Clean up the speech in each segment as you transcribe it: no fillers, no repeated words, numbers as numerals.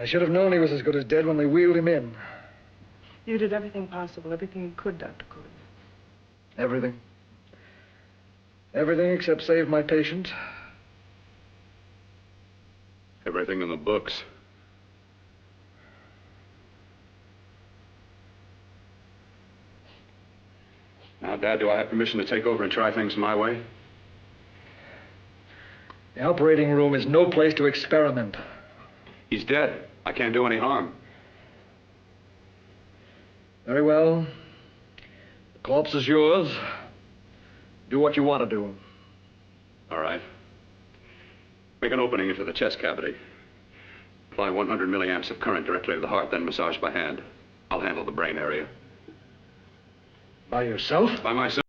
I should have known he was as good as dead when they wheeled him in. You did everything possible, everything you could, Dr. Cooley. Everything. Everything except save my patient. Everything in the books. Now, Dad, do I have permission to take over and try things my way? The operating room is no place to experiment. He's dead. I can't do any harm. Very well. The corpse is yours. Do what you want to do. All right. Make an opening into the chest cavity. Apply 100 milliamps of current directly to the heart, then massage by hand. I'll handle the brain area. By yourself? By myself.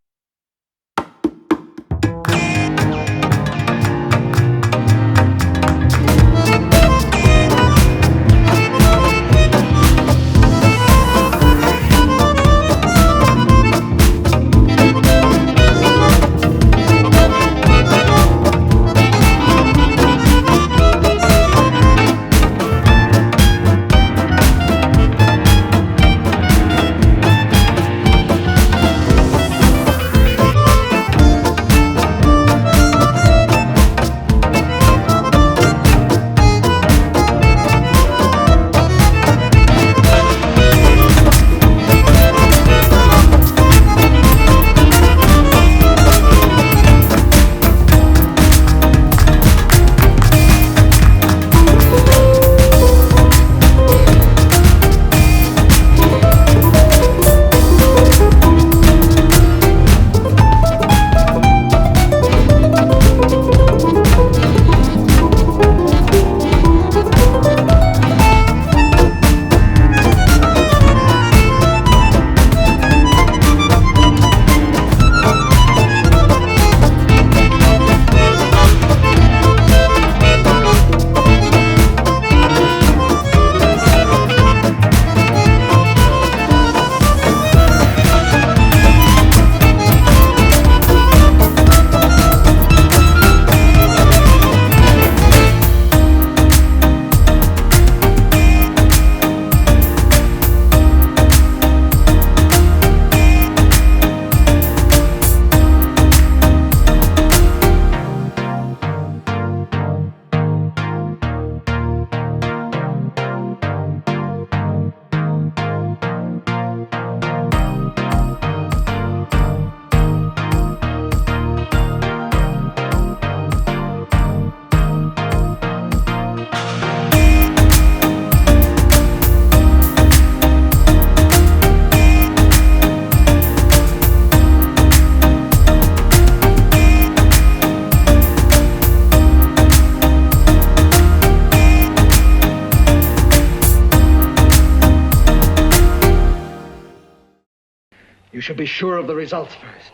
You should be sure of the results first.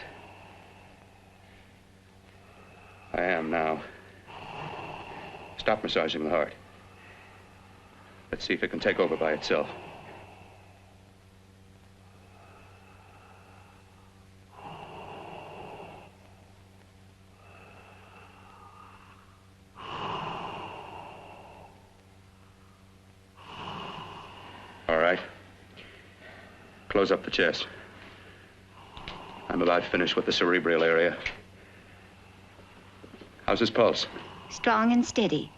I am now. Stop massaging the heart. Let's see if it can take over by itself. All right. Close up the chest. I'm about finished with the cerebral area. How's his pulse? Strong and steady.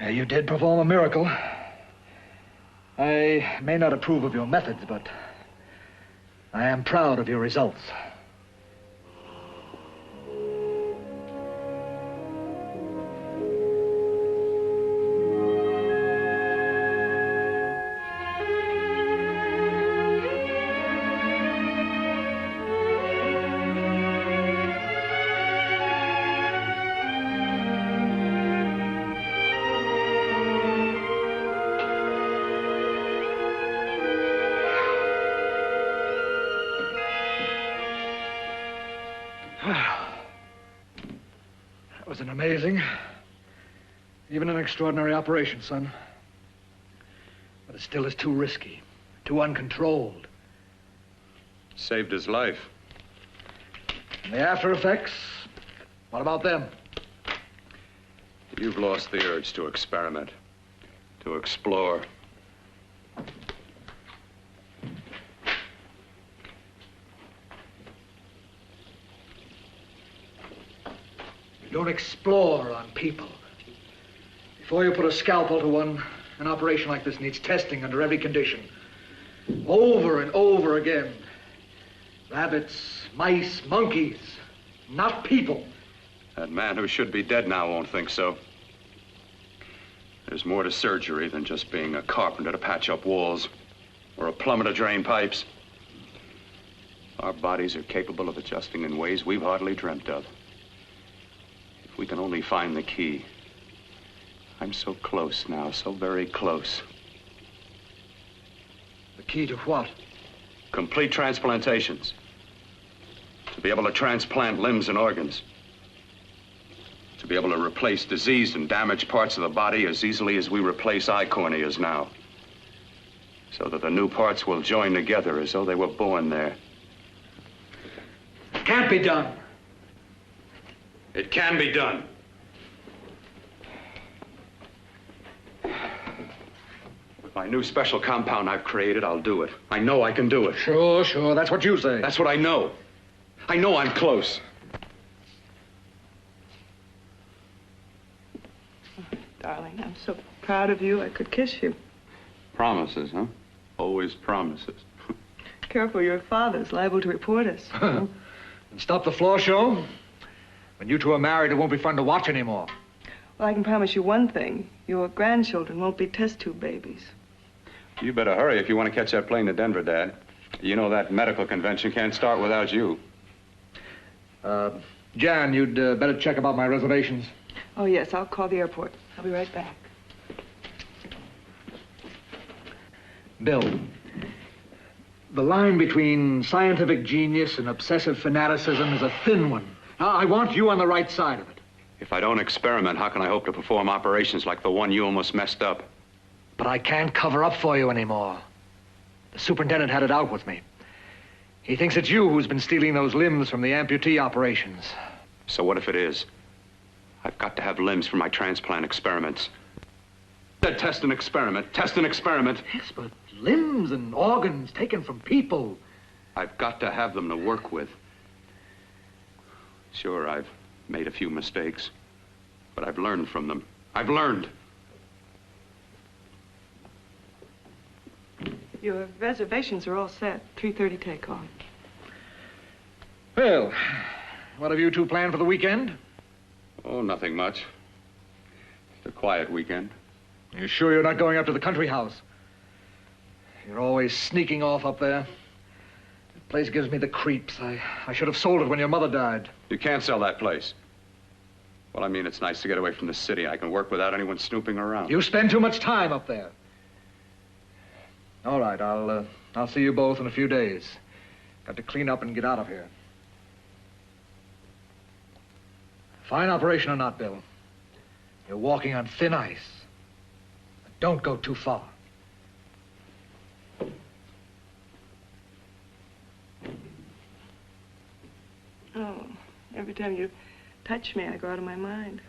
You did perform a miracle. I may not approve of your methods, but I am proud of your results. been amazing. Even an extraordinary operation, son. But it still is too risky, too uncontrolled. Saved his life. And the after effects, what about them? You've lost the urge to experiment, to explore. You don't explore on people. Before you put a scalpel to one, an operation like this needs testing under every condition. Over and over again. Rabbits, mice, monkeys, not people. That man who should be dead now won't think so. There's more to surgery than just being a carpenter to patch up walls or a plumber to drain pipes. Our bodies are capable of adjusting in ways we've hardly dreamt of. If we can only find the key. I'm so close now, so very close. The key to what? Complete transplantations. To be able to transplant limbs and organs. To be able to replace diseased and damaged parts of the body as easily as we replace eye corneas now. So that the new parts will join together as though they were born there. It can't be done. It can be done. With my new special compound I've created, I'll do it. I know I can do it. Sure, that's what you say. That's what I know. I know I'm close. Darling, I'm so proud of you, I could kiss you. Promises, huh? Always promises. Careful, your father's liable to report us. And stop the floor show? When you two are married, it won't be fun to watch anymore. Well, I can promise you one thing. Your grandchildren won't be test tube babies. You better hurry if you want to catch that plane to Denver, Dad. You know that medical convention can't start without you. Jan, you'd better check about my reservations. Oh, yes, I'll call the airport. I'll be right back. Bill, the line between scientific genius and obsessive fanaticism is a thin one. I want you on the right side of it. If I don't experiment, how can I hope to perform operations like the one you almost messed up? But I can't cover up for you anymore. The superintendent had it out with me. He thinks it's you who's been stealing those limbs from the amputee operations. So what if it is? I've got to have limbs for my transplant experiments. Test and experiment. Test and experiment. Yes, but limbs and organs taken from people. I've got to have them to work with. Sure, I've made a few mistakes, but I've learned from them. I've learned. Your reservations are all set. 3:30 takeoff. Well, what have you two planned for the weekend? Oh, nothing much. Just a quiet weekend. You sure you're not going up to the country house? You're always sneaking off up there. The place gives me the creeps. I should have sold it when your mother died. You can't sell that place. Well, I mean, it's nice to get away from the city. I can work without anyone snooping around. You spend too much time up there. All right, I'll see you both in a few days. Got to clean up and get out of here. Fine operation or not, Bill, you're walking on thin ice. Don't go too far. Oh, every time you touch me, I go out of my mind.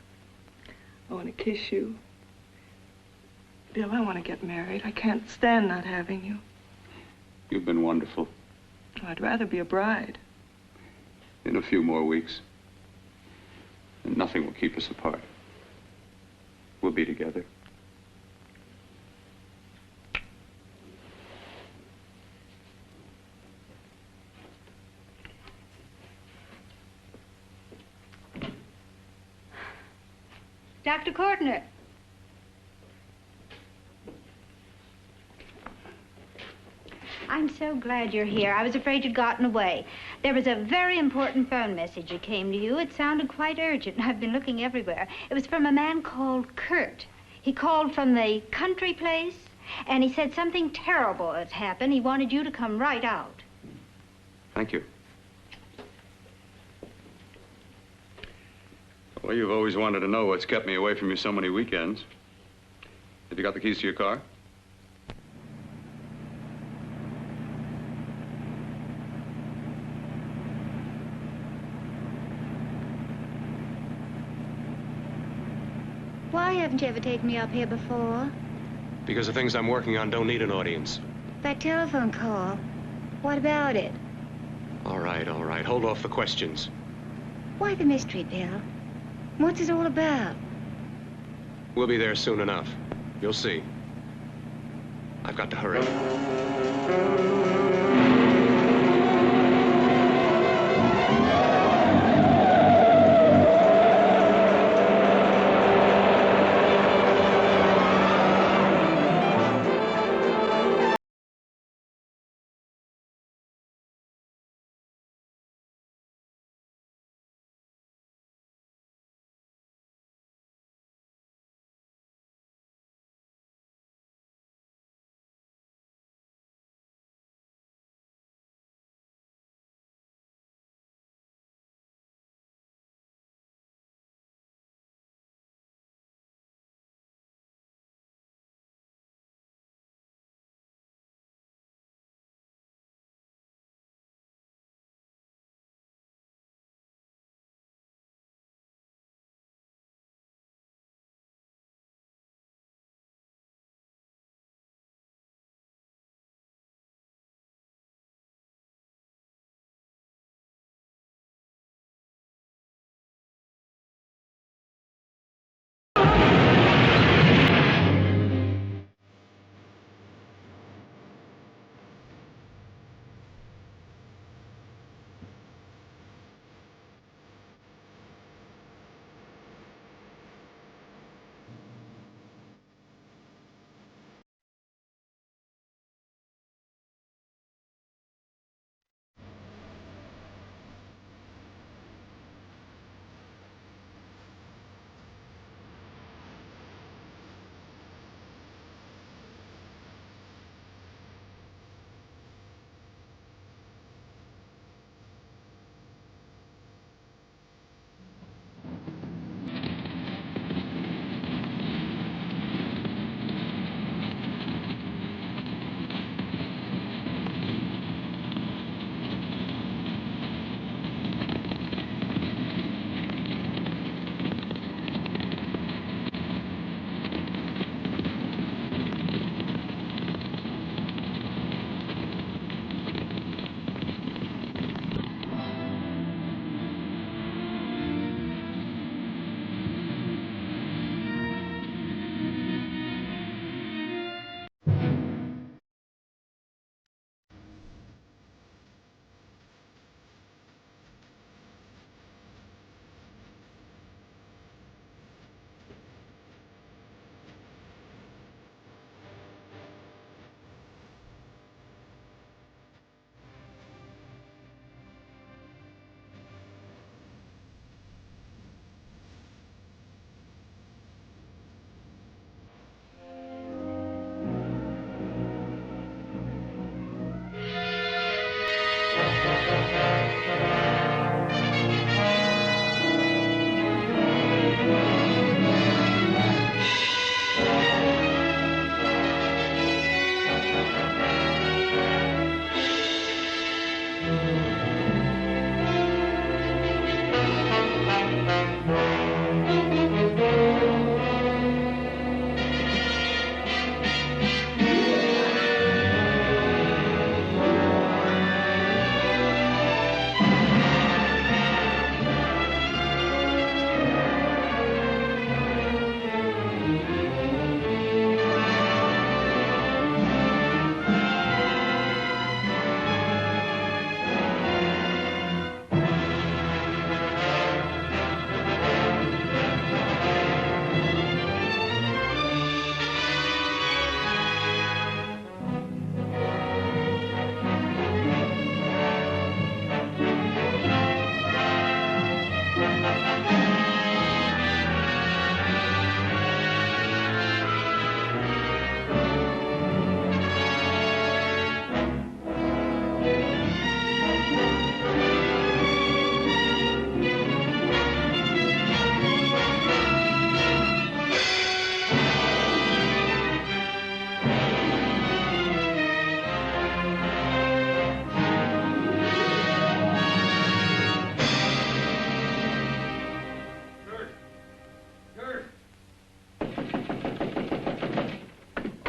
I want to kiss you. Bill, I want to get married. I can't stand not having you. You've been wonderful. Oh, I'd rather be a bride. In a few more weeks. And nothing will keep us apart. We'll be together. Dr. Kortner. I'm so glad you're here. I was afraid you'd gotten away. There was a very important phone message that came to you. It sounded quite urgent. I've been looking everywhere. It was from a man called Kurt. He called from the country place, and he said something terrible has happened. He wanted you to come right out. Thank you. Well, you've always wanted to know what's kept me away from you so many weekends. Have you got the keys to your car? Why haven't you ever taken me up here before? Because the things I'm working on don't need an audience. That telephone call. What about it? All right, all right. Hold off the questions. Why the mystery, Bill? What's it all about? We'll be there soon enough. You'll see. I've got to hurry.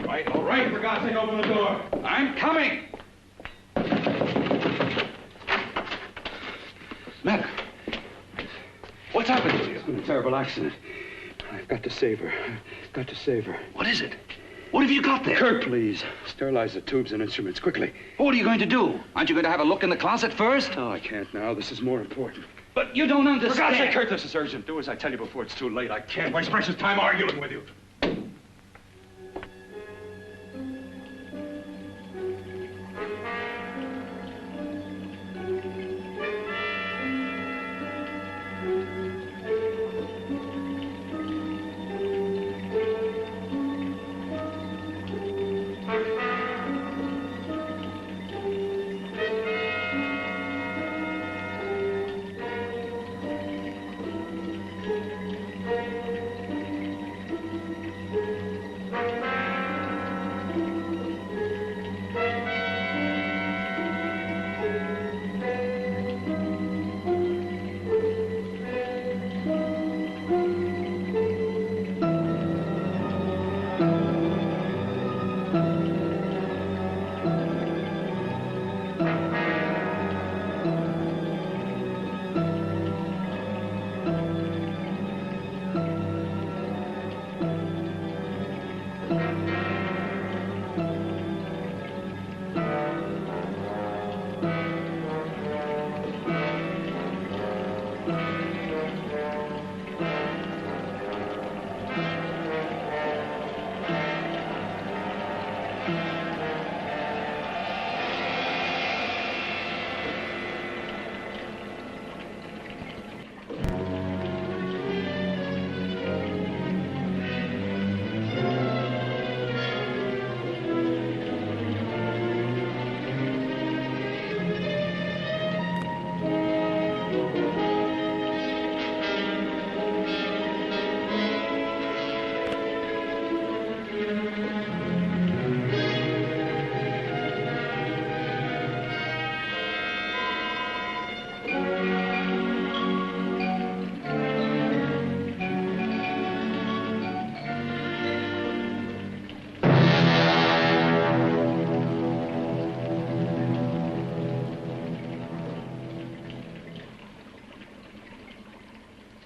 all right. For God's sake, open the door. I'm coming. Matter. What's happened to you? It's been a terrible accident. I've got to save her. Got to save her. What is it? What have you got there? Kurt, please. Sterilize the tubes and instruments, quickly. What are you going to do? Aren't you going to have a look in the closet first? No, I can't now. This is more important. But you don't understand. For God's sake, Kurt, this is urgent. Do as I tell you before it's too late. I can't waste precious time arguing with you.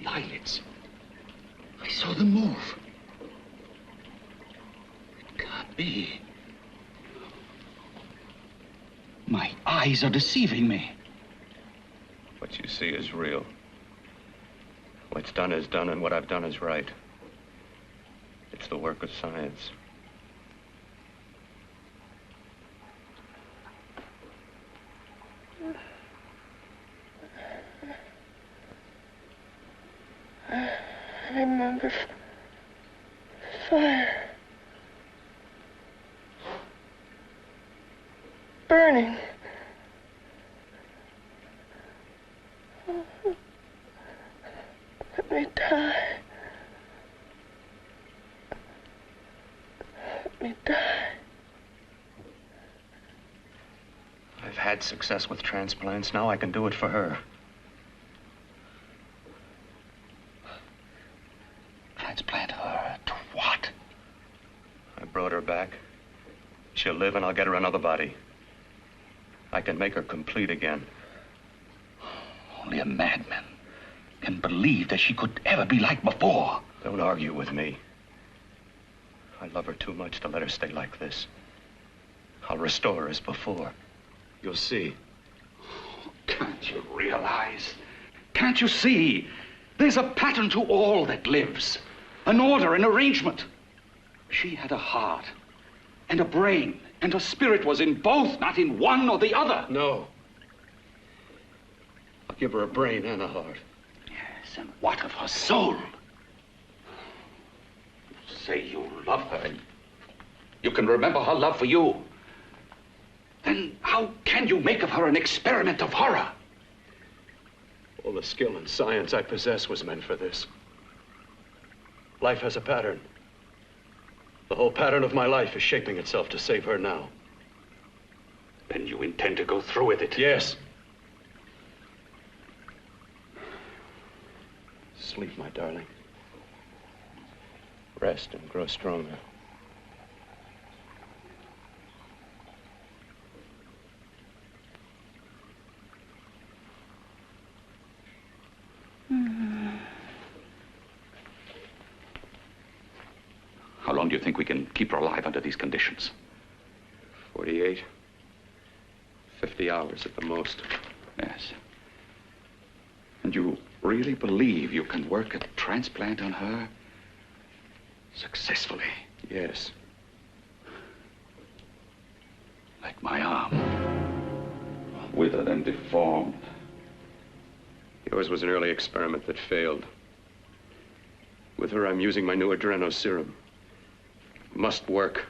Eyelids. I saw them move. It can't be. My eyes are deceiving me. What you see is real. What's done is done, and what I've done is right. It's the work of science. I remember fire. Burning. Let me die. Let me die. I've had success with transplants. Now I can do it for her. Transplant her to what? I brought her back. She'll live, and I'll get her another body. I can make her complete again. Only a madman can believe that she could ever be like before. Don't argue with me. I love her too much to let her stay like this. I'll restore her as before. You'll see. Can't you realize? Can't you see? There's a pattern to all that lives. An order, an arrangement. She had a heart and a brain, and her spirit was in both, not in one or the other. No. I'll give her a brain and a heart. Yes, and what of her soul? You say you love her, and you can remember her love for you. Then how can you make of her an experiment of horror? All the skill and science I possess was meant for this. Life has a pattern. The whole pattern of my life is shaping itself to save her now. Then you intend to go through with it? Yes. Sleep, my darling. Rest and grow stronger. do you think we can keep her alive under these conditions? 48. 50 hours at the most. Yes. And you really believe you can work a transplant on her successfully? Yes. Like my arm. Withered and deformed. Yours was an early experiment that failed. With her, I'm using my new adreno serum. Must work.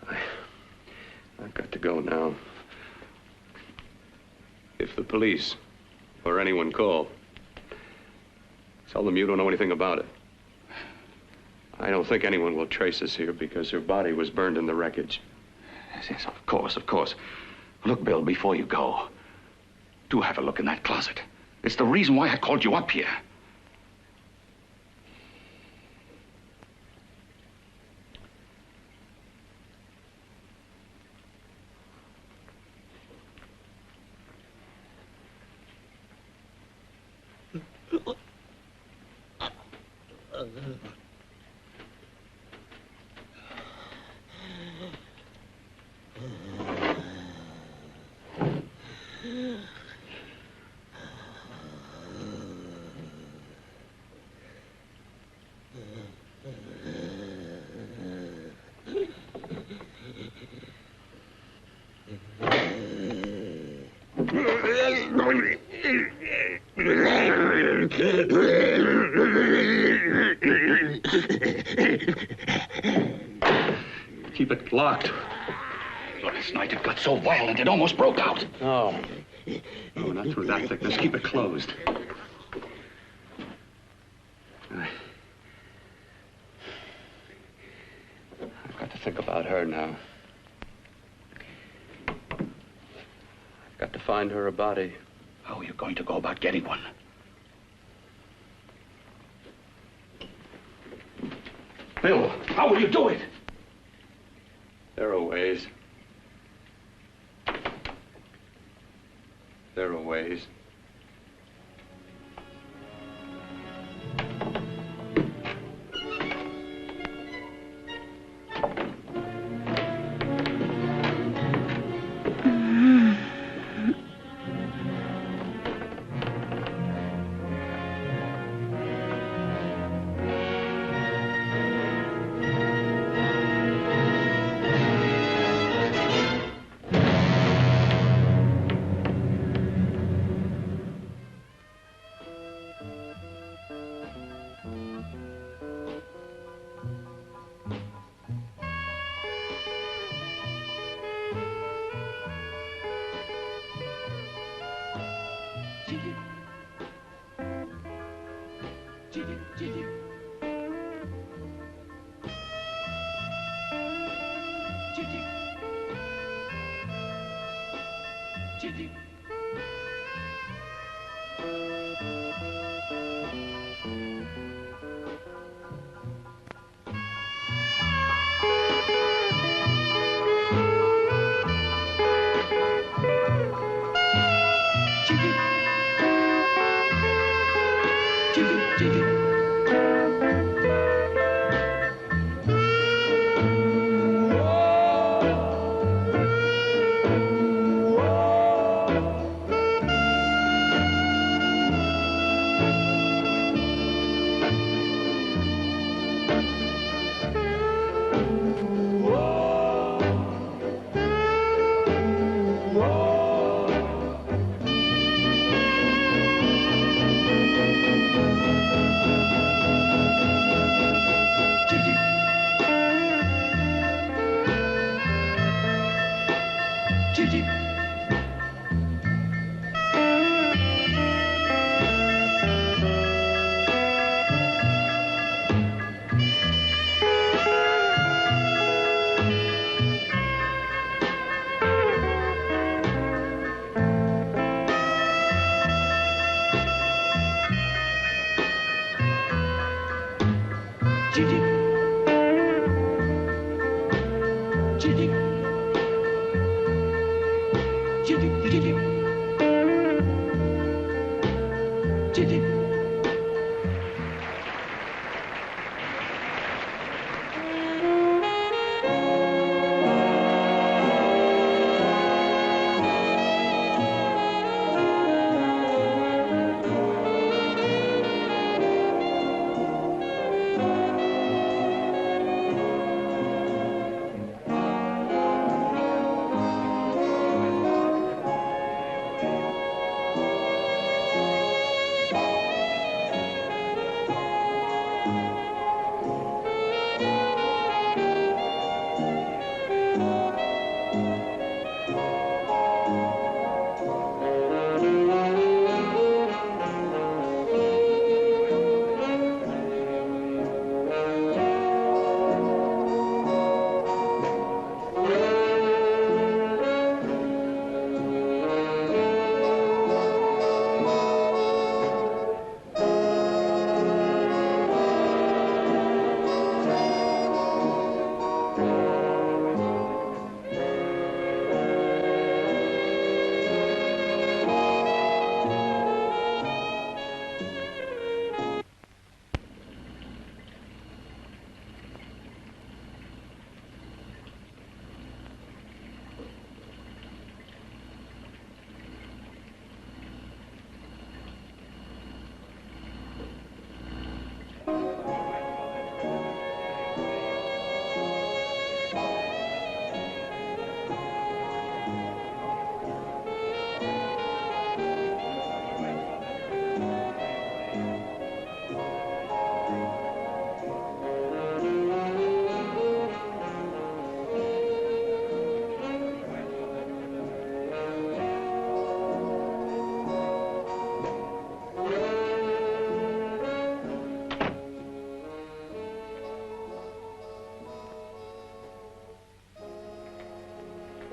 I've got to go now. If the police or anyone call, tell them you don't know anything about it. I don't think anyone will trace us here because her body was burned in the wreckage. Yes, of course, of course. Look, Bill, before you go, do have a look in that closet. It's the reason why I called you up here. Keep it locked. Last night it got so violent it almost broke out. No. No, not through that thickness. Keep it closed. I've got to think about her now. I've got to find her a body. How are you going to go about getting one? Bill, how will you do it? There are ways. There are ways.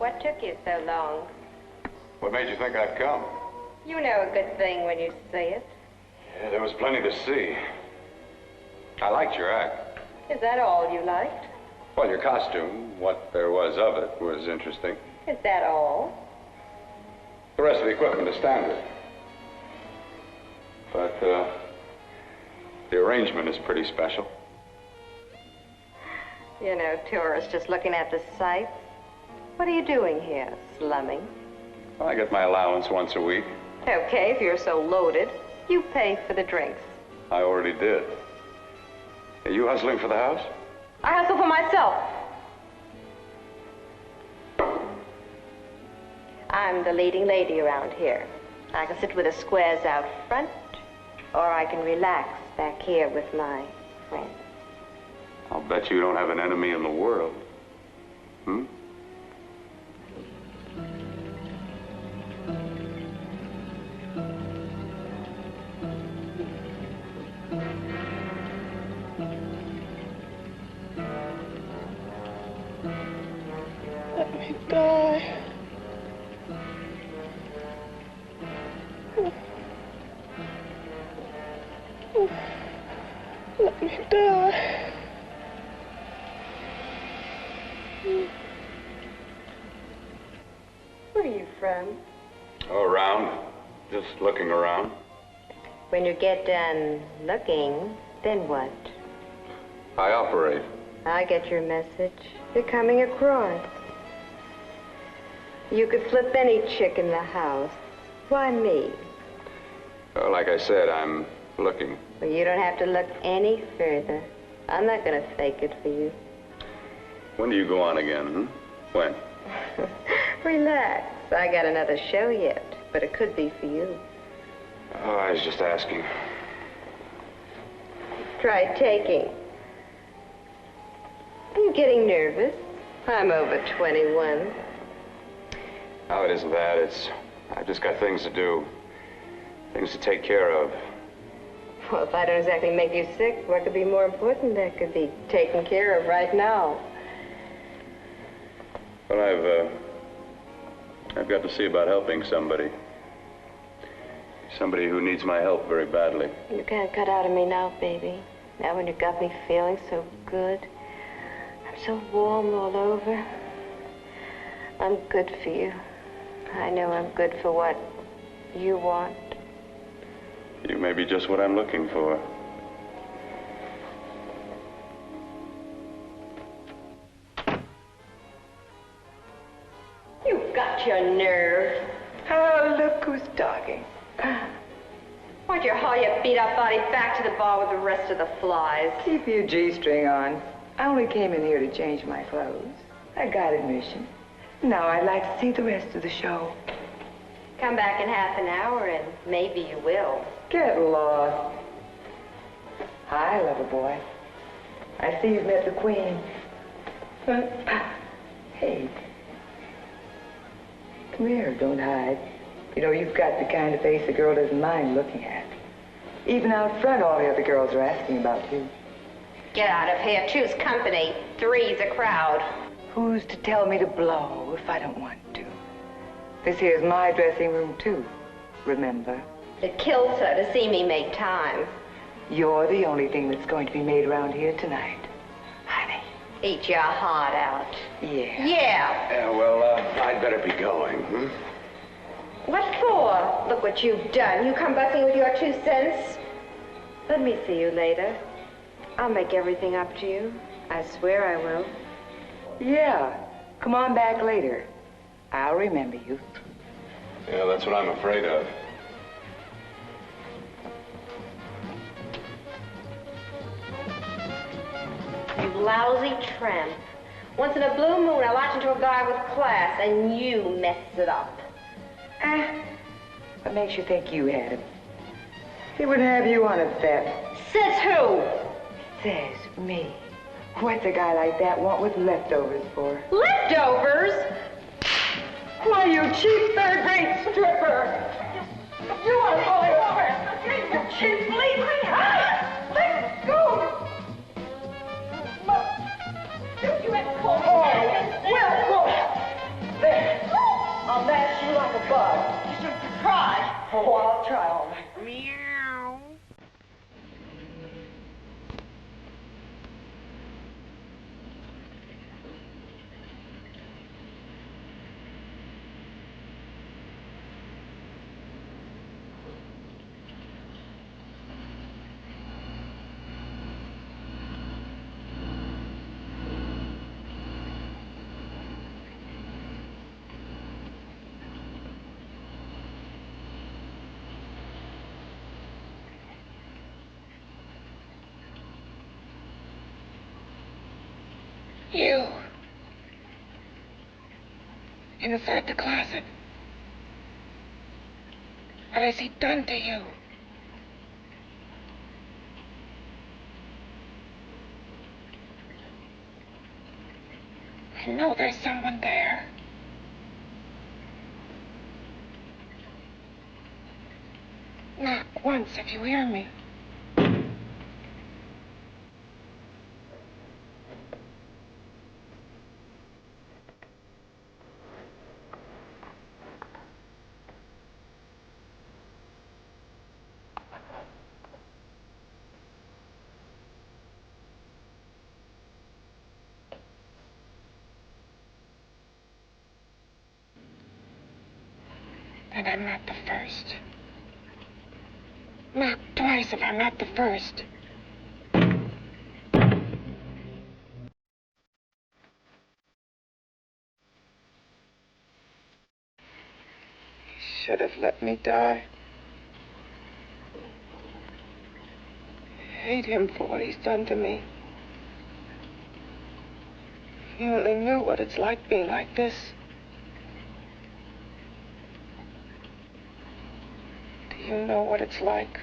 What took you so long? What made you think I'd come? You know a good thing when you see it. Yeah, there was plenty to see. I liked your act. Is that all you liked? Well, your costume, what there was of it, was interesting. Is that all? The rest of the equipment is standard. But, the arrangement is pretty special. You know, tourists just looking at the sights. What are you doing here? Slumming? Well, I get my allowance once a week. Okay, if you're so loaded, you pay for the drinks. I already did. Are you hustling for the house? I hustle for myself. I'm the leading lady around here. I can sit with the squares out front, or I can relax back here with my friends. I'll bet you don't have an enemy in the world. Hmm? Let me die. Let me die. Where are you from? Oh, around. Just looking around. When you get done looking, then what? I operate. I get your message. You're coming across. You could flip any chick in the house. Why me? Well, like I said, I'm looking. Well, you don't have to look any further. I'm not going to fake it for you. When do you go on again, hmm? When? Relax. I got another show yet, but it could be for you. Oh, I was just asking. Try taking. Are you getting nervous? I'm over 21. No, it isn't that. I've just got things to do. Things to take care of. Well, if I don't exactly make you sick, what could be more important that could be taken care of right now? Well, I've got to see about helping somebody. Somebody who needs my help very badly. You can't cut out of me now, baby. Now when you got me feeling so good. I'm so warm all over. I'm good for you. I know I'm good for what you want. You may be just what I'm looking for. You've got your nerve. Oh, look who's talking. Why'd you haul your beat-up body back to the bar with the rest of the flies? Keep your G-string on. I only came in here to change my clothes. I got admission. Now I'd like to see the rest of the show. Come back in half an hour and maybe you will. Get lost. Hi, lover boy. I see you've met the queen. Hey. Come here, don't hide. You know, you've got the kind of face a girl doesn't mind looking at. Even out front, all the other girls are asking about you. Get out of here. Choose company. Three's a crowd. Who's to tell me to blow if I don't want to? This here's my dressing room, too. Remember? It kills her to see me make time. You're the only thing that's going to be made around here tonight. Honey. Eat your heart out. Yeah. Yeah. Yeah, well, I'd better be going, hmm? What for? Look what you've done. You come bucking with your 2 cents. Let me see you later. I'll make everything up to you. I swear I will. Yeah. Come on back later. I'll remember you. Yeah, that's what I'm afraid of. You lousy tramp. Once in a blue moon, I latch into a guy with class, and you mess it up. What makes you think you had him? He wouldn't have you on a bet. Says who? Says me. What's a guy like that want with leftovers for? Leftovers? Why, you cheap third-rate stripper! You are going over! You cheap leaving! Let go! You let go! Oh, well, go! There. You. Inside the closet. What has he done to you? I know there's someone there. Knock once if you hear me. And I'm not the first. Knock twice if I'm not the first. He should have let me die. I hate him for what he's done to me. If you only knew what it's like being like this. Do you know what it's like?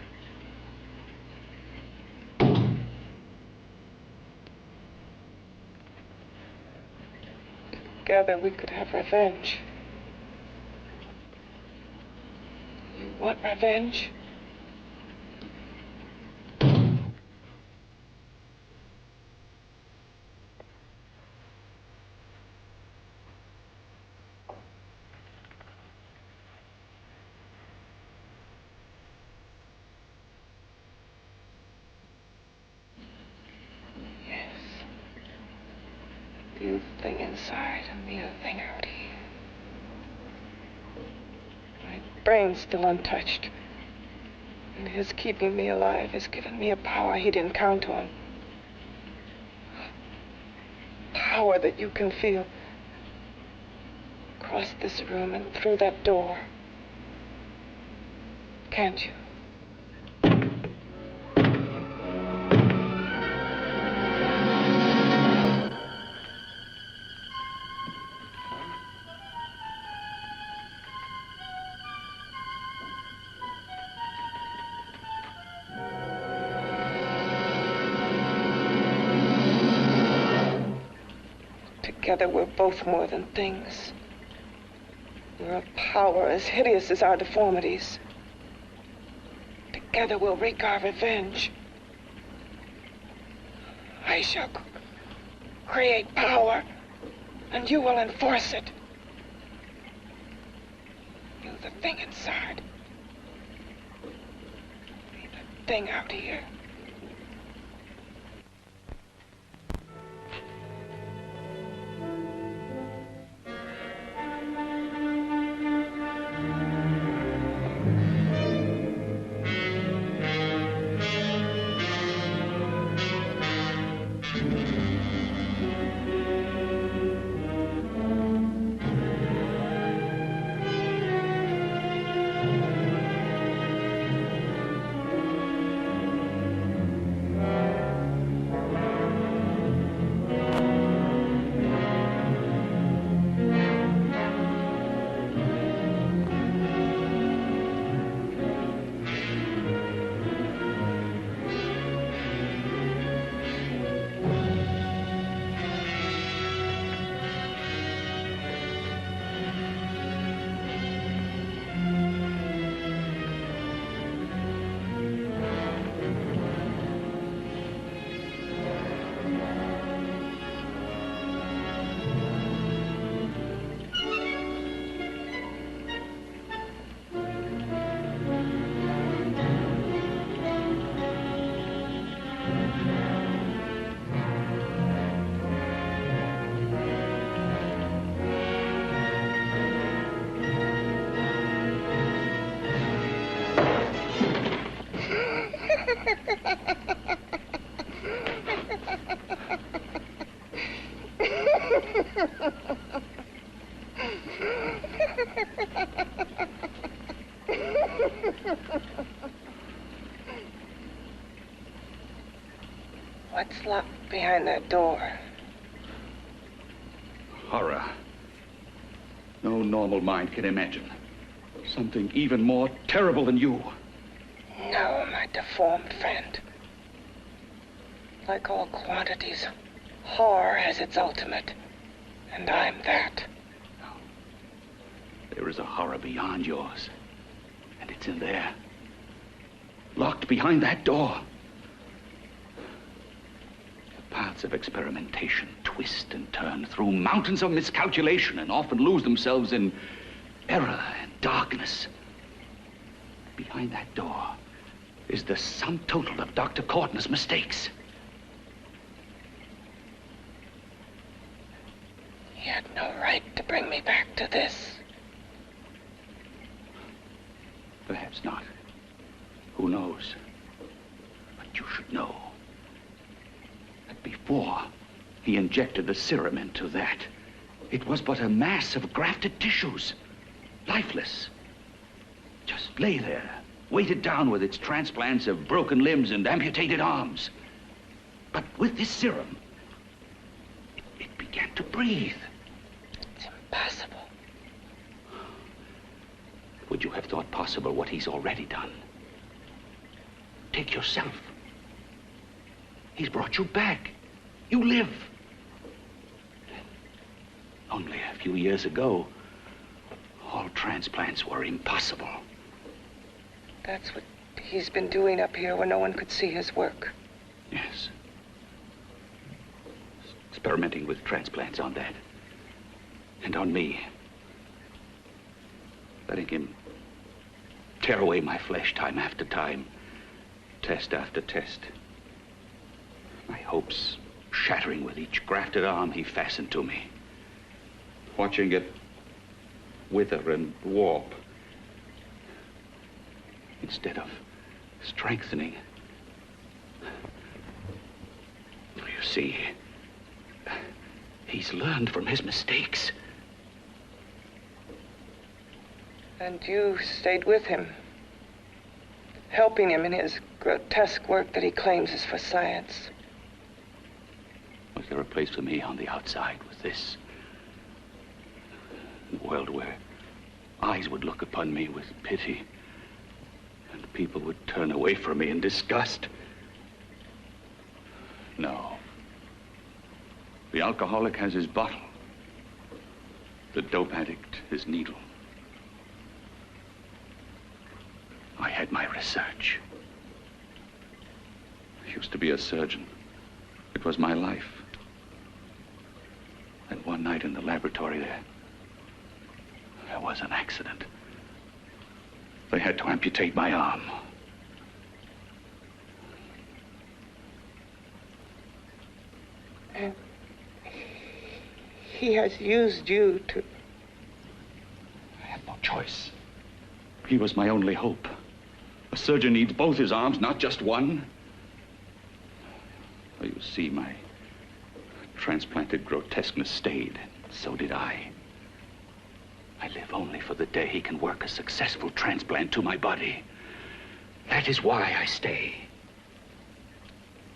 Together we could have revenge. You want revenge? The thing inside and the other thing out here. My brain's still untouched. And his keeping me alive has given me a power he didn't count on. Power that you can feel across this room and through that door. Can't you? Together we're both more than things. We're a power as hideous as our deformities. Together we'll wreak our revenge. I shall create power, and you will enforce it. You, the thing inside. Me, the thing out here. What's locked behind that door? horror no normal mind can imagine. Something even more terrible than you. No, my deformed friend. Like all quantities, horror has its ultimate, and I'm that. There is a horror beyond yours, and it's in there. Locked behind that door. The paths of experimentation twist and turn through mountains of miscalculation and often lose themselves in error and darkness. Behind that door is the sum total of Dr. Courtney's mistakes. He had no right to bring me back to this. Perhaps not. Who knows? But you should know that before he injected the serum into that, it was but a mass of grafted tissues, lifeless. Just lay there, weighted down with its transplants of broken limbs and amputated arms. But with this serum, it began to breathe. It's impossible. Would you have thought possible what he's already done? Take yourself. He's brought you back. You live. Only a few years ago, all transplants were impossible. That's what he's been doing up here where no one could see his work. Yes. Experimenting with transplants on that. And on me. Letting him tear away my flesh time after time, test after test. My hopes shattering with each grafted arm he fastened to me. Watching it wither and warp instead of strengthening. You see, he's learned from his mistakes. And you stayed with him, helping him in his grotesque work that he claims is for science. Was there a place for me on the outside with this? A world where eyes would look upon me with pity and people would turn away from me in disgust? No. The alcoholic has his bottle. The dope addict his needle. I had my research. I used to be a surgeon. It was my life. And one night in the laboratory there was an accident. They had to amputate my arm. And he has used you to... I had no choice. He was my only hope. A surgeon needs both his arms, not just one. You see, my transplanted grotesqueness stayed. So did I. I live only for the day he can work a successful transplant to my body. That is why I stay.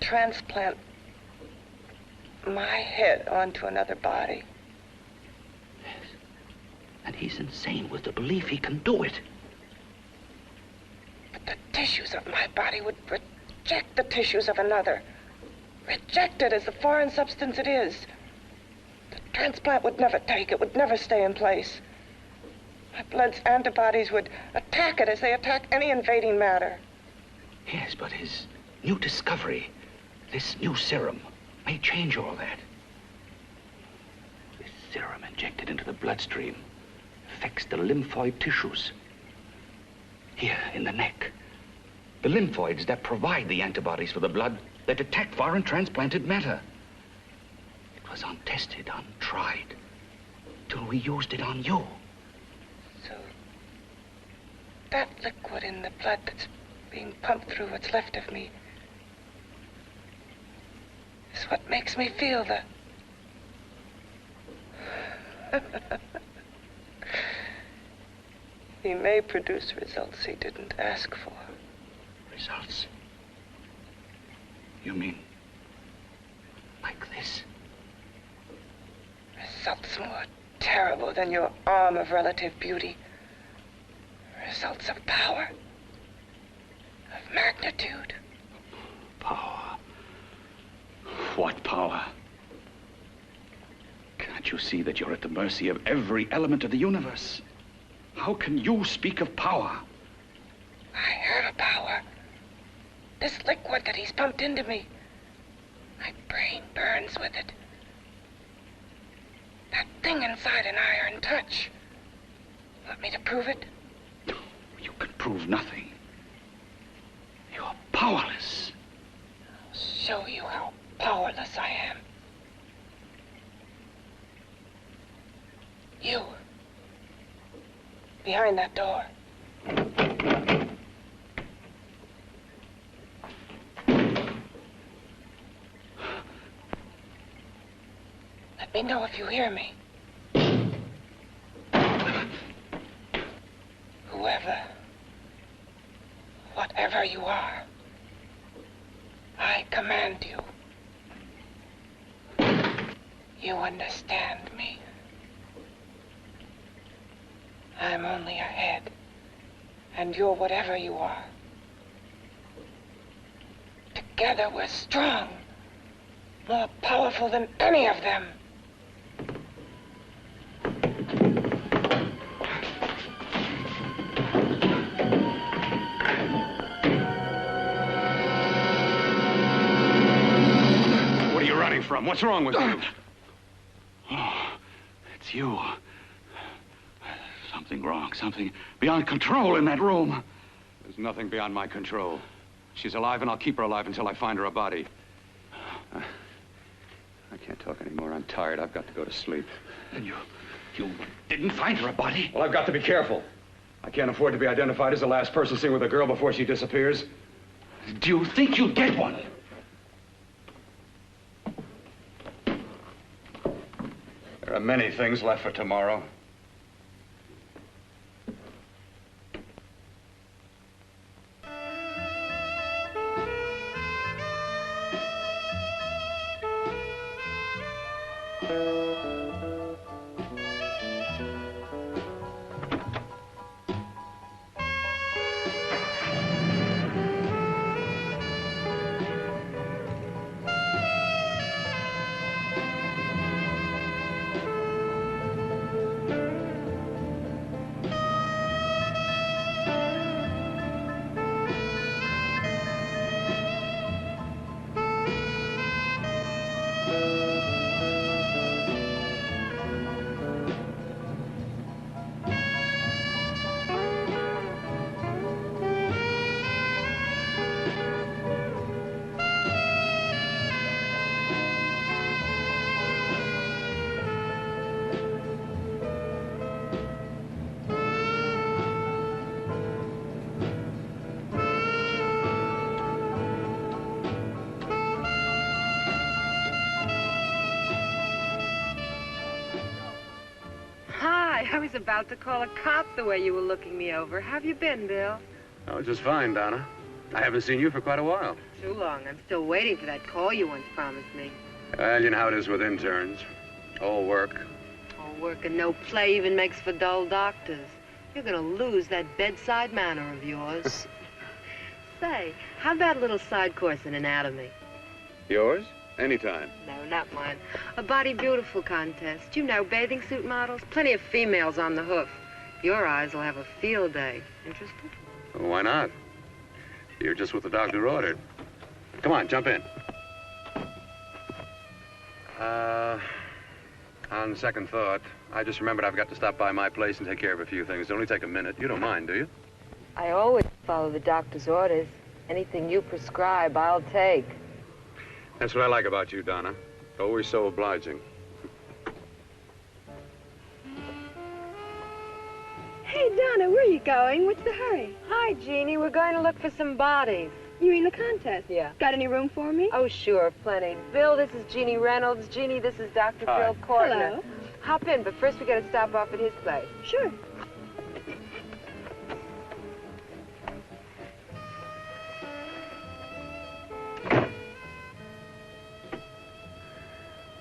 Transplant my head onto another body. Yes. And he's insane with the belief he can do it. But the tissues of my body would reject the tissues of another. Reject it as the foreign substance it is. The transplant would never take it, would never stay in place. My blood's antibodies would attack it as they attack any invading matter. Yes, but his new discovery, this new serum, may change all that. This serum injected into the bloodstream affects the lymphoid tissues. Here, in the neck. The lymphoids that provide the antibodies for the blood that attack foreign transplanted matter. It was untested, untried, till we used it on you. So, that liquid in the blood that's being pumped through what's left of me is what makes me feel the... He may produce results he didn't ask for. Results? You mean like this? Results more terrible than your arm of relative beauty. Results of power, of magnitude. Power. What power? Can't you see that you're at the mercy of every element of the universe? How can you speak of power? I have power. This liquid that he's pumped into me. My brain burns with it. That thing inside an iron touch. Want me to prove it? You can prove nothing. You're powerless. I'll show you how powerless I am. You. Behind that door. Let me know if you hear me. Whoever, whatever you are, I command you. You understand me. I'm only a head, and you're whatever you are. Together we're strong, more powerful than any of them. What are you running from? What's wrong with you? Oh, it's you. Something wrong, something beyond control in that room. There's nothing beyond my control. She's alive, and I'll keep her alive until I find her a body. I can't talk anymore. I'm tired. I've got to go to sleep. And you didn't find her a body? Well, I've got to be careful. I can't afford to be identified as the last person seen with a girl before she disappears. Do you think you'll get one? There are many things left for tomorrow. I was about to call a cop the way you were looking me over. How have you been, Bill? Oh, just fine, Donna. I haven't seen you for quite a while. Too long. I'm still waiting for that call you once promised me. Well, you know how it is with interns. All work. All work and no play even makes for dull doctors. You're gonna lose that bedside manner of yours. Say, how about a little side course in anatomy? Yours? Anytime. No, not mine. A Body Beautiful contest. You know, bathing suit models. Plenty of females on the hoof. Your eyes will have a field day. Interested? Well, why not? You're just what the doctor ordered. Come on, jump in. On second thought, I just remembered I've got to stop by my place and take care of a few things. It'll only take a minute. You don't mind, do you? I always follow the doctor's orders. Anything you prescribe, I'll take. That's what I like about you, Donna. Always so obliging. Hey, Donna, where are you going? What's the hurry? Hi, Jeannie. We're going to look for some bodies. You mean the contest? Yeah. Got any room for me? Oh, sure, plenty. Bill, this is Jeannie Reynolds. Jeannie, this is Dr. Hi. Bill Cortner. Hello. Hop in, but first we got to stop off at his place. Sure.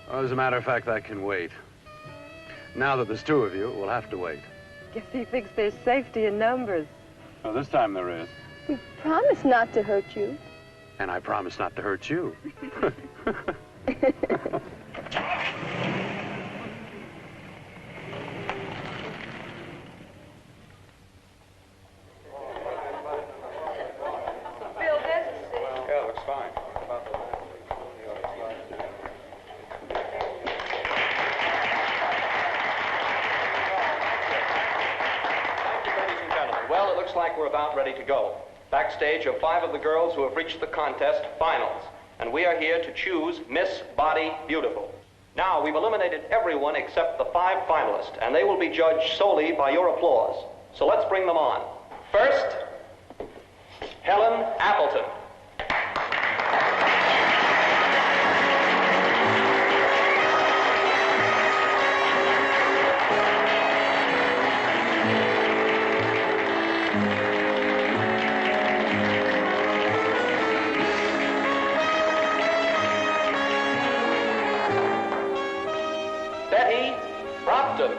Well, as a matter of fact, that can wait. Now that there's two of you, we'll have to wait. Guess he thinks there's safety in numbers. Well, this time there is. We promise not to hurt you. And I promise not to hurt you. Well, it looks like we're about ready to go. Backstage are 5 of the girls who have reached the contest finals, and we are here to choose Miss Body Beautiful. Now, we've eliminated everyone except the 5 finalists, and they will be judged solely by your applause. So let's bring them on. First, Helen Appleton. Betty Brockton.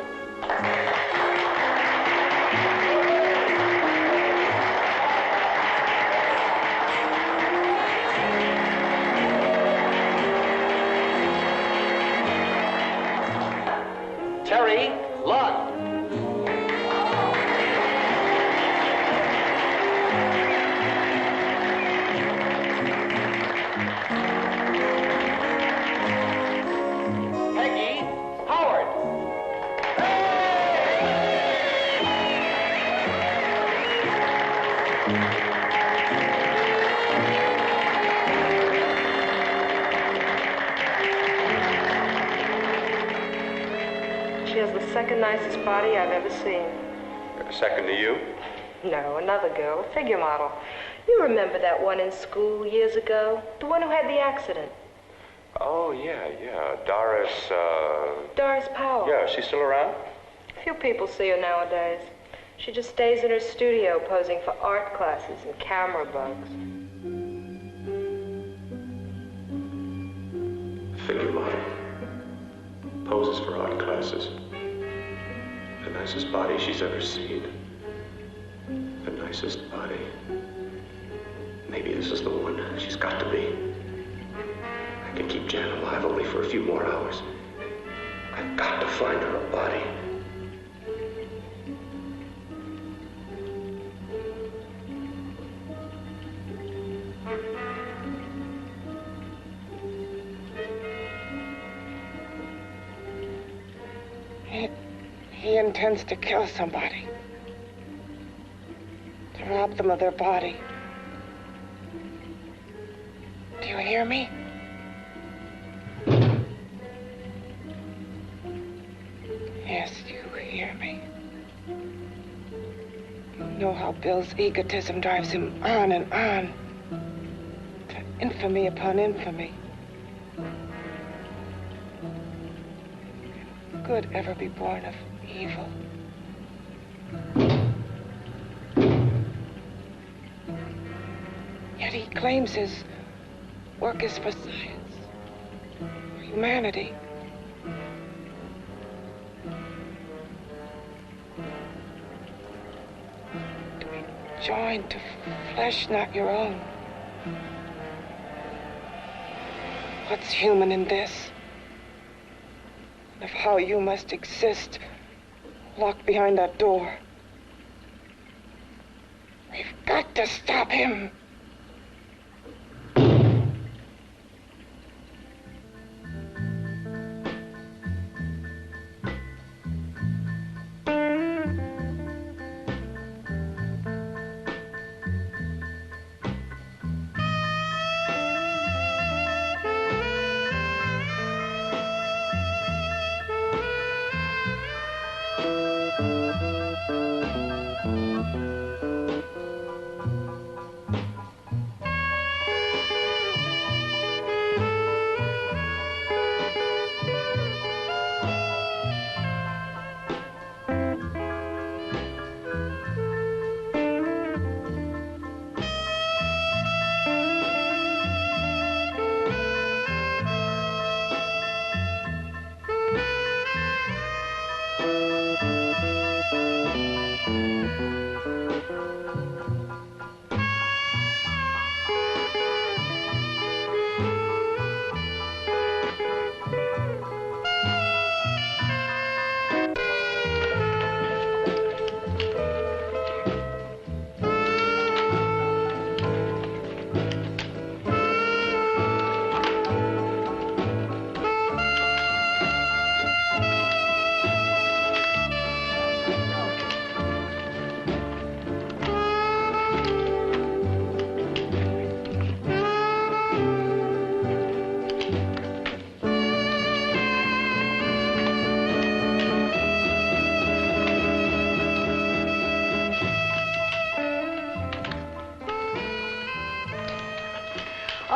Terry Lund. Peggy Howard. She has the second nicest body I've ever seen. Second to you? No, another girl, a figure model. You remember that one in school years ago? The one who had the accident. Oh, yeah. Doris, Doris Powell. Yeah, is she still around? Few people see her nowadays. She just stays in her studio posing for art classes and camera bugs. Figure model. Poses for art classes. The nicest body she's ever seen. The nicest body. Maybe this is the one. She's got to be. I can keep Jan alive only for a few more hours. I've got to find her a body. He intends to kill somebody. To rob them of their body. Do you hear me? Yes, you hear me. You know how Bill's egotism drives him on and on. To infamy upon infamy. Can good ever be born of evil? Yet he claims his work is for science, for humanity. To be joined to flesh not your own. What's human in this? Of how you must exist, locked behind that door. We've got to stop him.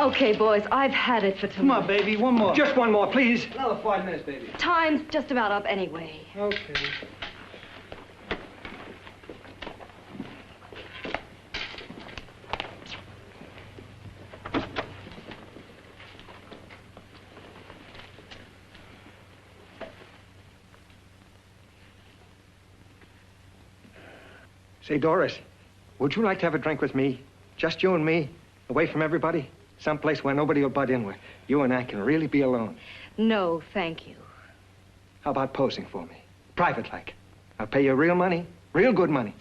Okay, boys, I've had it for tonight. Come on, baby, one more. Just one more, please. Another 5 minutes, baby. Time's just about up anyway. Okay. Say, Doris, would you like to have a drink with me? Just you and me, away from everybody? Someplace where nobody will butt in, where you and I can really be alone. No, thank you. How about posing for me? Private-like. I'll pay you real money, real good money.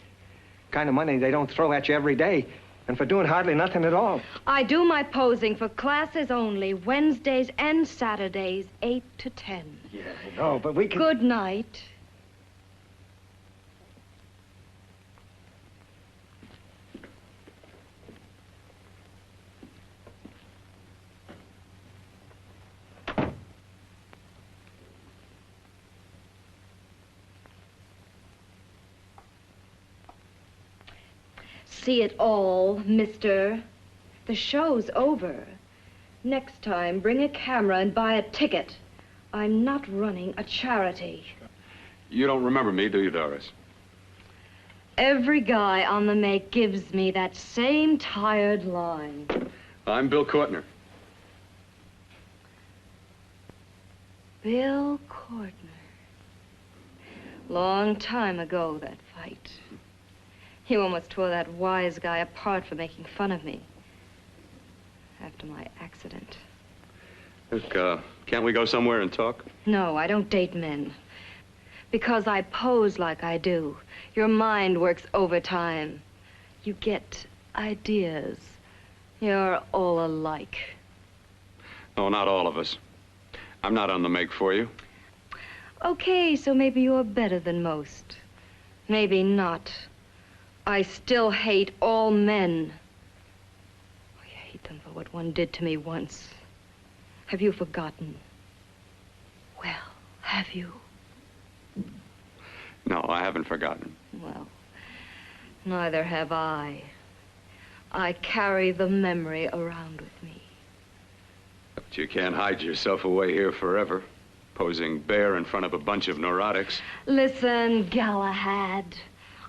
Kind of money they don't throw at you every day, and for doing hardly nothing at all. I do my posing for classes only, Wednesdays and Saturdays, 8 to 10. Yeah, I know, but we can... Good night. See it all, mister. The show's over. Next time, bring a camera and buy a ticket. I'm not running a charity. You don't remember me, do you, Doris? Every guy on the make gives me that same tired line. I'm Bill Courtner. Bill Courtner. Long time ago, that fight. You almost tore that wise guy apart for making fun of me. After my accident. Look, can't we go somewhere and talk? No, I don't date men. Because I pose like I do, your mind works overtime. You get ideas. You're all alike. Oh, not all of us. I'm not on the make for you. Okay, so maybe you're better than most. Maybe not. I still hate all men. I hate them for what one did to me once. Have you forgotten? Well, have you? No, I haven't forgotten. Well, neither have I. I carry the memory around with me. But you can't hide yourself away here forever, posing bare in front of a bunch of neurotics. Listen, Galahad.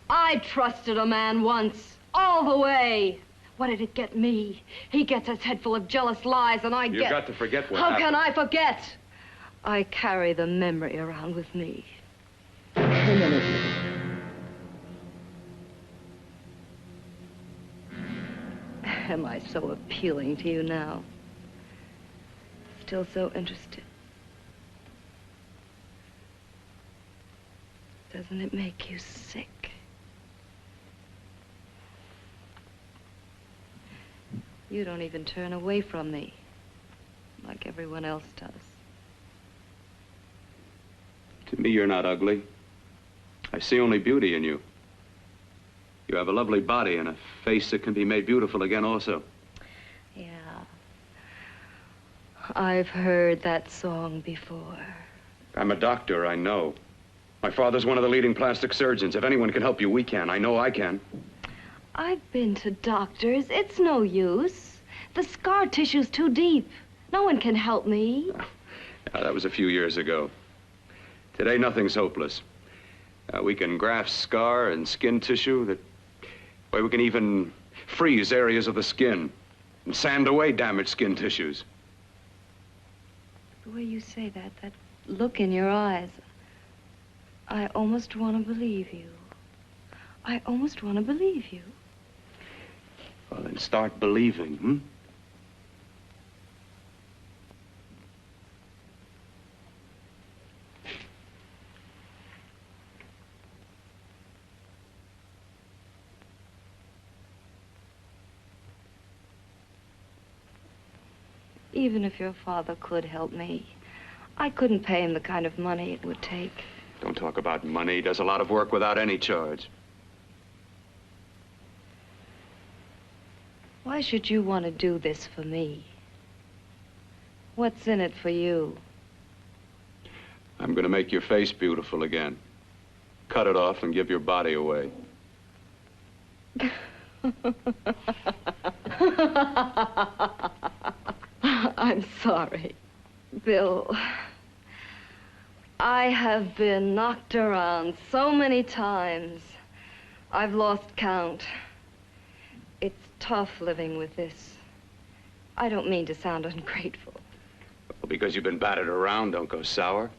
I trusted a man once, all the way. What did it get me? He gets his head full of jealous lies, and I get... You've got to forget what How happened. can I forget? I carry the memory around with me. Am I so appealing to you now? Still so interested? Doesn't it make you sick? You don't even turn away from me, like everyone else does. To me, you're not ugly. I see only beauty in you. You have a lovely body and a face that can be made beautiful again also. Yeah. I've heard that song before. I'm a doctor, I know. My father's one of the leading plastic surgeons. If anyone can help you, we can. I know I can. I've been to doctors. It's no use. The scar tissue's too deep. No one can help me. That was a few years ago. Today, nothing's hopeless. We can graft scar and skin tissue that... Well, we can even freeze areas of the skin and sand away damaged skin tissues. The way you say that look in your eyes, I almost want to believe you. I almost want to believe you. Well, then start believing, hmm? Even if your father could help me, I couldn't pay him the kind of money it would take. Don't talk about money. He does a lot of work without any charge. Why should you want to do this for me? What's in it for you? I'm going to make your face beautiful again. Cut it off and give your body away. I'm sorry. Bill, I have been knocked around so many times. I've lost count. It's tough living with this. I don't mean to sound ungrateful. Well, because you've been battered around, don't go sour.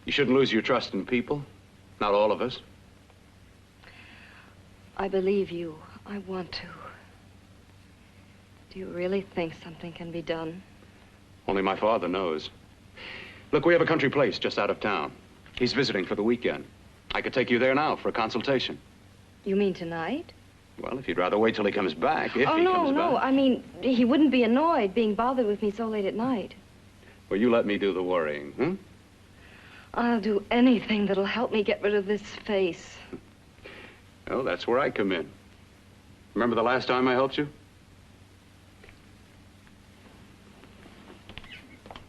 You shouldn't lose your trust in people. Not all of us. I believe you. I want to. Do you really think something can be done? Only my father knows. Look, we have a country place just out of town. He's visiting for the weekend. I could take you there now for a consultation. You mean tonight? Well, if you'd rather wait till he comes back, if he comes no. back. I mean, he wouldn't be annoyed being bothered with me so late at night. Well, you let me do the worrying, hmm? I'll do anything that'll help me get rid of this face. Well, that's where I come in. Remember the last time I helped you?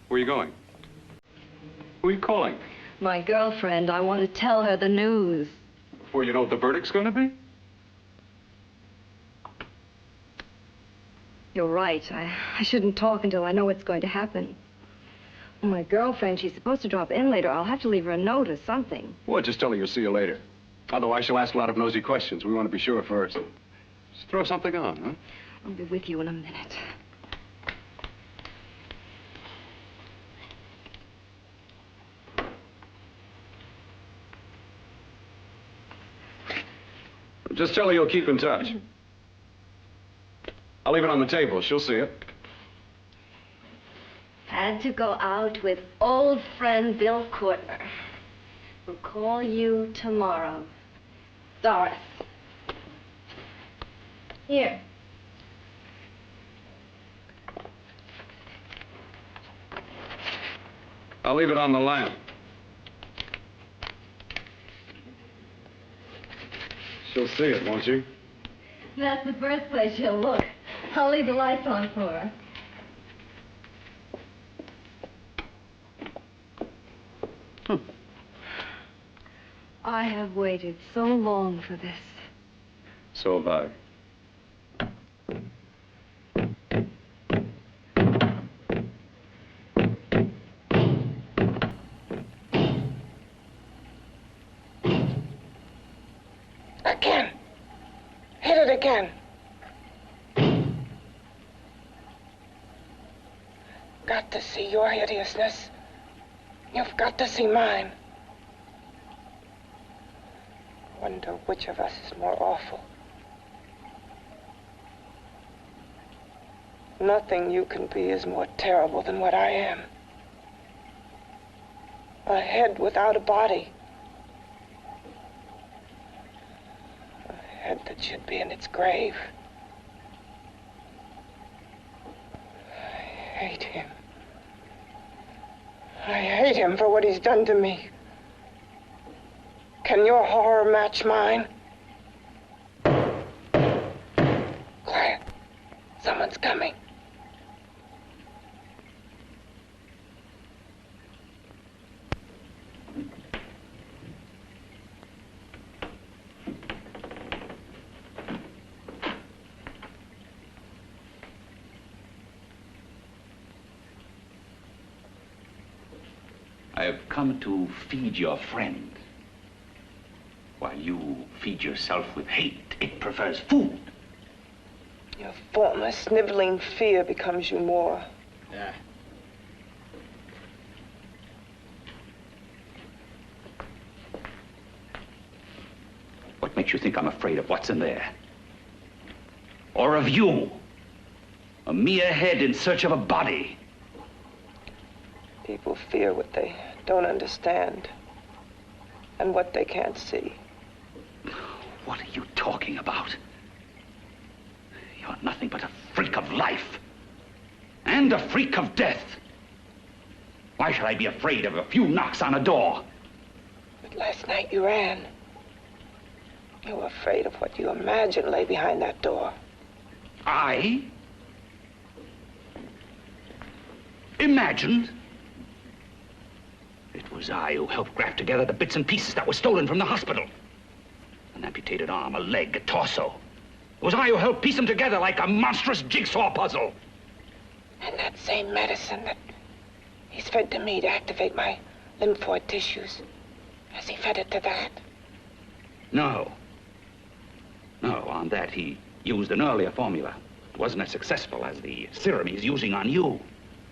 Where are you going? Who are you calling? My girlfriend. I want to tell her the news. Well, you know what the verdict's going to be? You're right. I shouldn't talk until I know what's going to happen. My girlfriend, she's supposed to drop in later. I'll have to leave her a note or something. Well, just tell her you'll see you later. Otherwise, she'll ask a lot of nosy questions. We want to be sure first. Just throw something on, huh? I'll be with you in a minute. Just tell her you'll keep in touch. I'll leave it on the table. She'll see it. Had to go out with old friend Bill Courtner. We'll call you tomorrow. Doris. Here. I'll leave it on the lamp. She'll see it, won't she? That's the first place she'll look. I'll leave the lights on for her. I have waited so long for this. So have I. Again. Hit it again. Got to see your hideousness. You've got to see mine. Wonder which of us is more awful. Nothing you can be is more terrible than what I am. A head without a body. A head that should be in its grave. I hate him. I hate him for what he's done to me. Can your horror match mine? Quiet. Someone's coming. I have come to feed your friend. While you feed yourself with hate, it prefers food. Your former sniveling fear becomes you more. Yeah. What makes you think I'm afraid of what's in there? Or of you? A mere head in search of a body. People fear what they don't understand and what they can't see. What are you talking about? You're nothing but a freak of life. And a freak of death. Why should I be afraid of a few knocks on a door? But last night you ran. You were afraid of what you imagined lay behind that door. I? Imagined? It was I who helped graft together the bits and pieces that were stolen from the hospital. An amputated arm, a leg, a torso. It was I who helped piece them together like a monstrous jigsaw puzzle. And that same medicine that he's fed to me to activate my lymphoid tissues. Has he fed it to that? No. No, on that he used an earlier formula. It wasn't as successful as the serum he's using on you,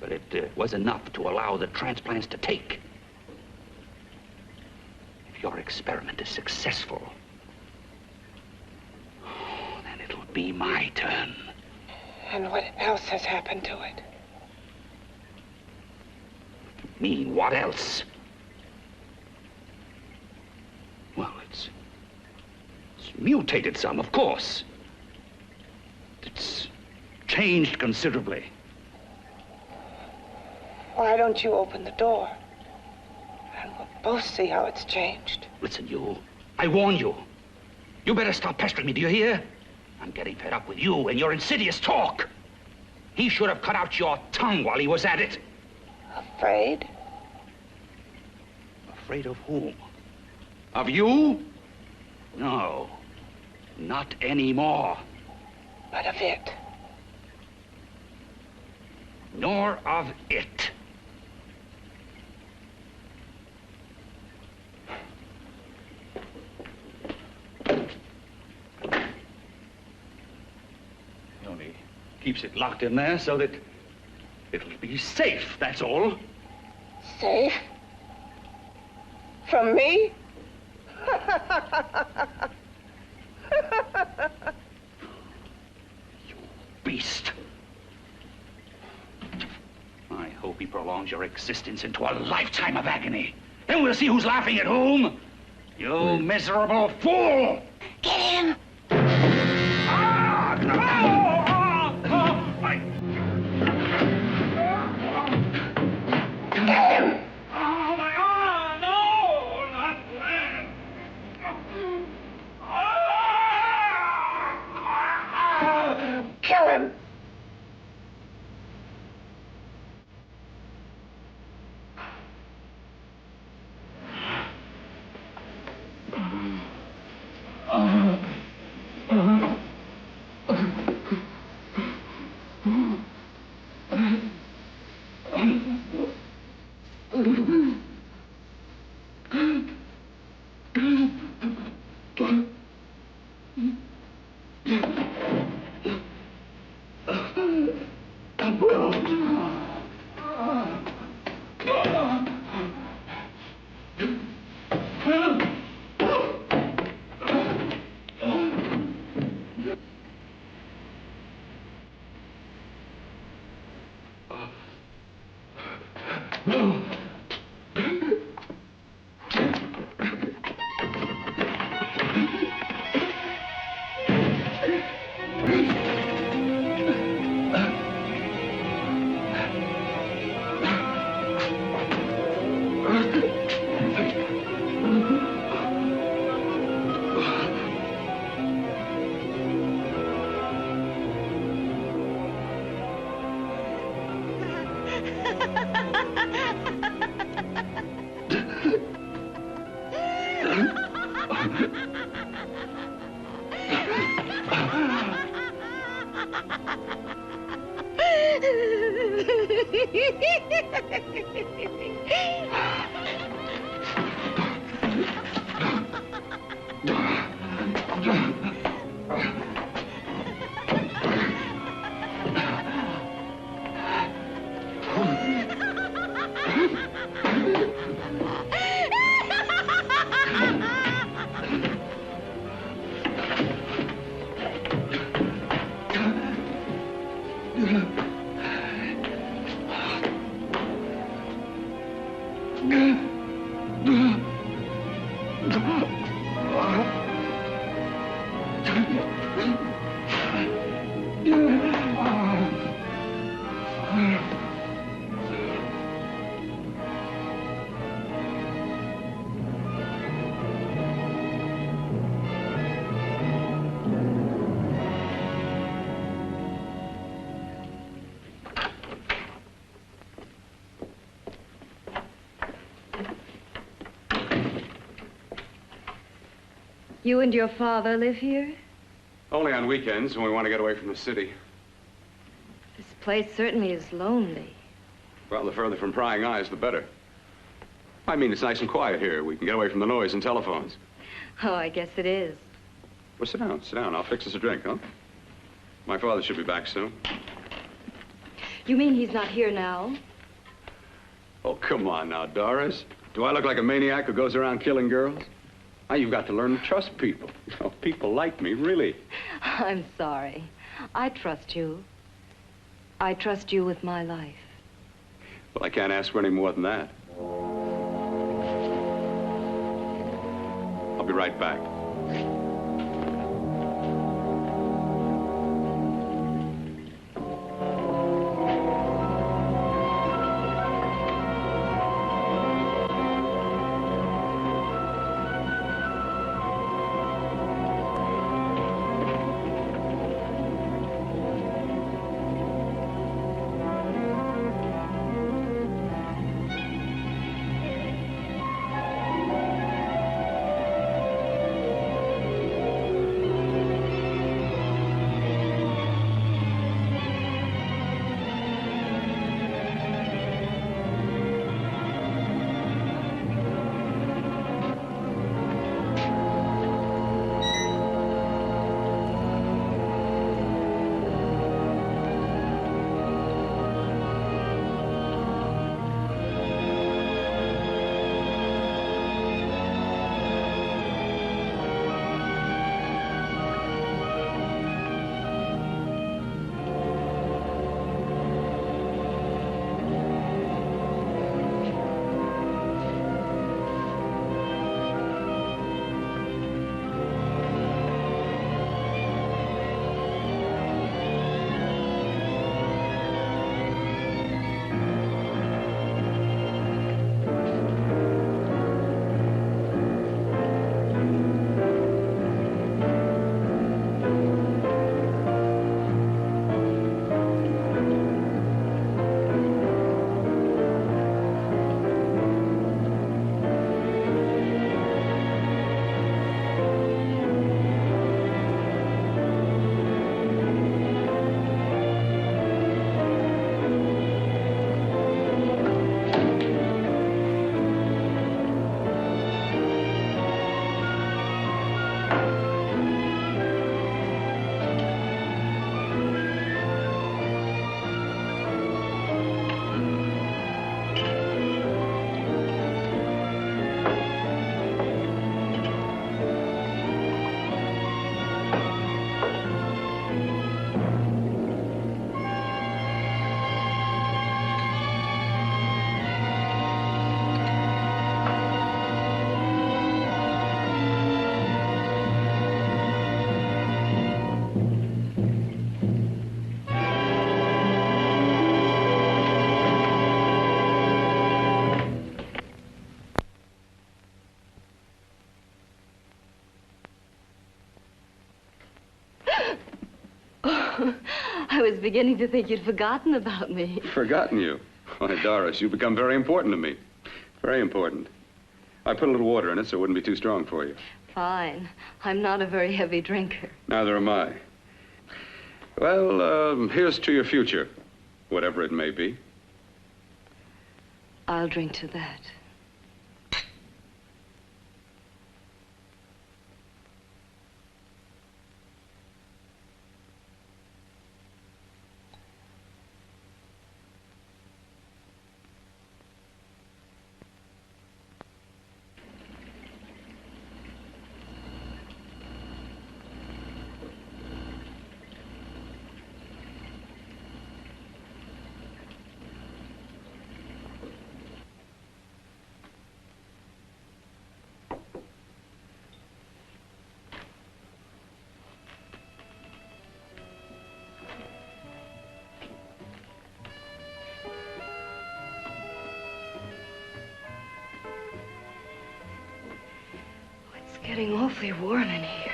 but it was enough to allow the transplants to take. If your experiment is successful, then it'll be my turn. And what else has happened to it? Mean what else? Well, it's mutated some, of course. It's changed considerably. Why don't you open the door? And we'll both see how it's changed. Listen, you. I warn you. You better stop pestering me, do you hear? I'm getting fed up with you and your insidious talk. He should have cut out your tongue while he was at it. Afraid? Afraid of whom? Of you? No. Not anymore. But of it. Nor of it. He only keeps it locked in there so that it'll be safe, that's all. Safe? From me? You beast. I hope he prolongs your existence into a lifetime of agony. Then we'll see who's laughing at whom. You miserable fool! Get him! Ah! Get him! Oh, my arm! No! Not that! Kill him! You and your father live here? Only on weekends when we want to get away from the city. This place certainly is lonely. Well, the further from prying eyes, the better. I mean, it's nice and quiet here. We can get away from the noise and telephones. Oh, I guess it is. Well, sit down, sit down. I'll fix us a drink, huh? My father should be back soon. You mean he's not here now? Oh, come on now, Doris. Do I look like a maniac who goes around killing girls? Now, you've got to learn to trust people. You know, people like me, really. I'm sorry. I trust you. I trust you with my life. Well, I can't ask for any more than that. I'll be right back. I was beginning to think you'd forgotten about me. Forgotten you? Why, Doris, you've become very important to me. Very important. I put a little water in it so it wouldn't be too strong for you. Fine. I'm not a very heavy drinker. Neither am I. Well, here's to your future, whatever it may be. I'll drink to that. It's getting awfully warm in here.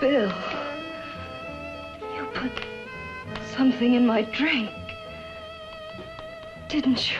Bill, you put something in my drink, didn't you?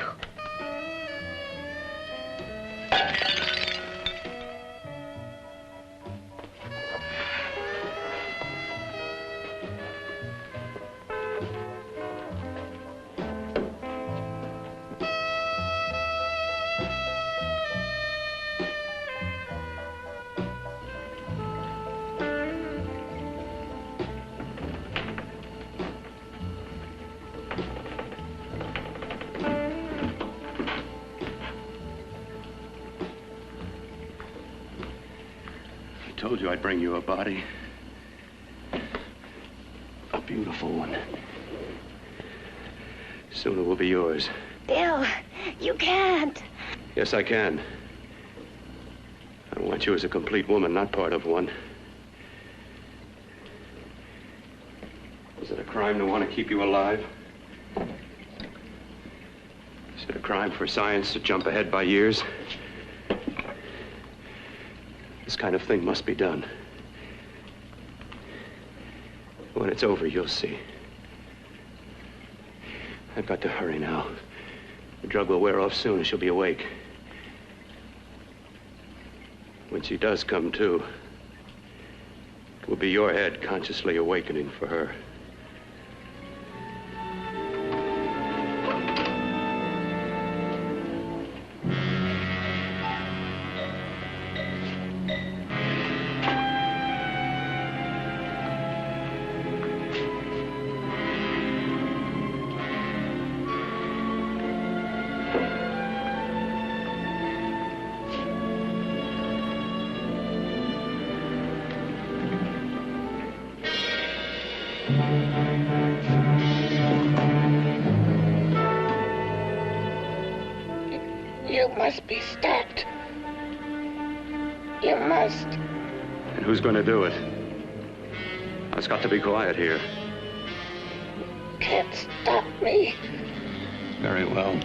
I told you I'd bring you a body. A beautiful one. Soon it will be yours. Bill, you can't. Yes, I can. I want you as a complete woman, not part of one. Is it a crime to want to keep you alive? Is it a crime for science to jump ahead by years? This kind of thing must be done. When it's over, you'll see. I've got to hurry now. The drug will wear off soon and she'll be awake. When she does come to, it will be your head consciously awakening for her. You must be stopped. You must. And who's going to do it? It's got to be quiet here. Can't stop me. Very well.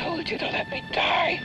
told you to let me die.